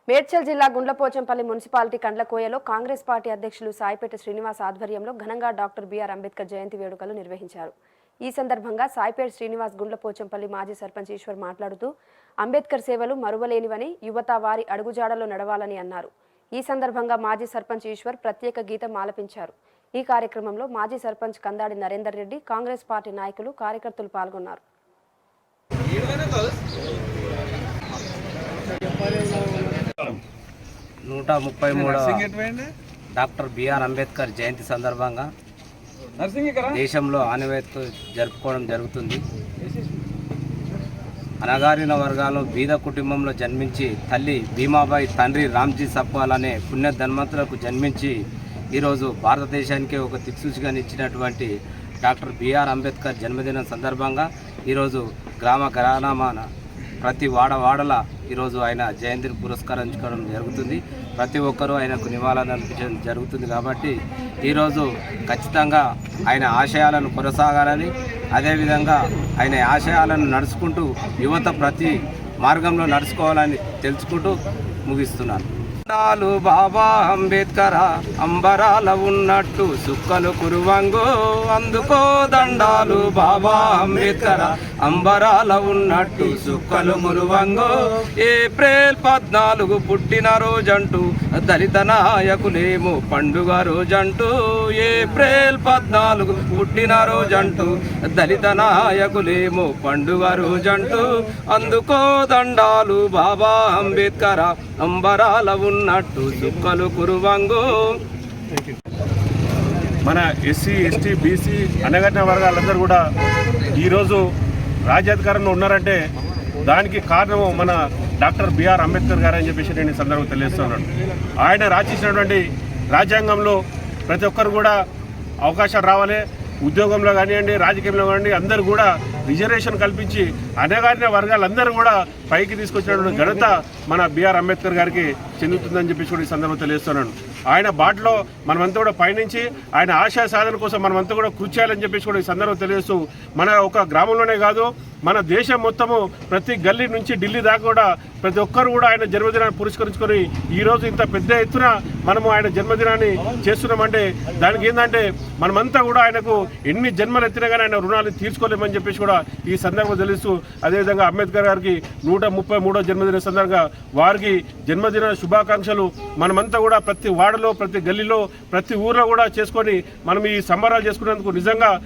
మేడ్చల్ జిల్లా Gundlapochampally municipality కండ్లకోయలో Congress party అధ్యక్షులు సాయిపేట శ్రీనివాస్ ఆధ్వర్యంలో ఘనంగా డాక్టర్ బిఆర్ అంబేద్కర్ జయంతి వేడుకలు నిర్వహించారు. ఈ సందర్భంగా సాయిపేట శ్రీనివాస్ గుండ్లపోచంపల్లి మాజీ సర్పంచ్ ఈశ్వర్ మాట్లాడుతూ అంబేద్కర్ సేవలు మరువలేనివని, యువత వారి అడుగుజాడలో నడవాలని అన్నారు. ఈ సందర్భంగా మాజీ సర్పంచ్ ఈశ్వర్ ప్రత్యేక గీతం ఆలపించారు. ఈ కార్యక్రమంలో మాజీ సర్పంచ్ కందాడి నరేందర్ రెడ్డి, కాంగ్రెస్ పార్టీ నాయకులు, కార్యకర్తలు పాల్గొన్నారు. డాక్టర్ బిఆర్ అంబేద్కర్ జయంతి సందర్భంగా దేశంలో ఆనవేత్తో జరుపుకోవడం జరుగుతుంది. అణగారిన వర్గాలు బీద కుటుంబంలో జన్మించి తల్లి భీమాబాయి, తండ్రి రామ్జీ సప్వాల్ అనే పుణ్య ధన్వంతులకు జన్మించి ఈరోజు భారతదేశానికి ఒక దిక్సూచిగా ఇచ్చినటువంటి డాక్టర్ బిఆర్ అంబేద్కర్ జన్మదినం సందర్భంగా ఈరోజు గ్రామాన ప్రతి వాడల ఈరోజు ఆయన జయంతిని పురస్కరించుకోవడం జరుగుతుంది. ప్రతి ఒక్కరూ ఆయనకు నివాళులు అర్పించడం జరుగుతుంది. కాబట్టి ఈరోజు ఖచ్చితంగా ఆయన ఆశయాలను కొనసాగాలని, అదేవిధంగా ఆయన ఆశయాలను నడుచుకుంటూ యువత ప్రతి మార్గంలో నడుచుకోవాలని తెలుసుకుంటూ ముగిస్తున్నాను. దండాలు బాబా అంబేద్కర్, అంబరాల ఉన్నట్టు సుక్కలు కురువంగో, అందుకో దండాలు బాబా అంబేద్కర్, అంబరాల ఉన్నట్టు సుక్కలు మురువంగో. ఏప్రిల్ 14 పుట్టిన రోజంటూ దళిత నాయకులేమో పండుగ రోజంటూ, ఏప్రిల్ 14 పుట్టిన రోజంటూ దళిత నాయకులేమో పండుగ రోజంటూ, అందుకో దండాలు బాబా అంబేద్కర్, అంబరాల ఉన్నట్టు సుక్కలు కురువంగో. మన ఎస్సీ, ఎస్టీ, బీసీ అణగారిన వర్గాలందరూ కూడా ఈరోజు రాజ్యాధికారంలో ఉన్నారంటే దానికి కారణము మన డాక్టర్ బిఆర్ అంబేద్కర్ గారు అని చెప్పేసి నేను ఈ సందర్భంగా తెలియజేస్తున్నాను. ఆయన రాసినటువంటి రాజ్యాంగంలో ప్రతి ఒక్కరు కూడా అవకాశాలు రావాలి, ఉద్యోగంలో కానివ్వండి, రాజకీయంలో కానివ్వండి, అందరూ కూడా రిజర్వేషన్ కల్పించి అణగారిన వర్గాలందరూ కూడా పైకి తీసుకొచ్చినటువంటి ఘనత మన బిఆర్ అంబేద్కర్ గారికి చెందుతుందని చెప్పేసి కూడా ఈ సందర్భంగా తెలియజేస్తున్నాను. ఆయన బాటలో మనమంతా కూడా పయనించి ఆయన ఆశయ సాధన కోసం మనమంతా కూడా కృషి చేయాలని చెప్పేసి కూడా ఈ సందర్భంగా తెలియజేస్తూ, మన ఒక గ్రామంలోనే కాదు మన దేశం మొత్తము ప్రతి గల్లీ నుంచి ఢిల్లీ దాకా కూడా ప్రతి ఒక్కరు కూడా ఆయన జన్మదినాన్ని పురస్కరించుకొని ఈరోజు ఇంత పెద్ద ఎత్తున మనము ఆయన జన్మదినాన్ని చేస్తున్నామంటే దానికి ఏంటంటే మనమంతా కూడా ఆయనకు ఎన్ని జన్మలు ఎత్తినా కానీ ఆయన రుణాలు తీర్చుకోలేమని చెప్పేసి కూడా ఈ సందర్భంగా తెలుస్తూ, అదేవిధంగా అంబేద్కర్ గారికి 133వ జన్మదిన సందర్భంగా వారికి జన్మదిన శుభాకాంక్షలు మనమంతా కూడా ప్రతి వాడలో, ప్రతి గల్లీలో, ప్రతి ఊర్లో కూడా చేసుకొని మనం ఈ సంబరాలు చేసుకునేందుకు నిజంగా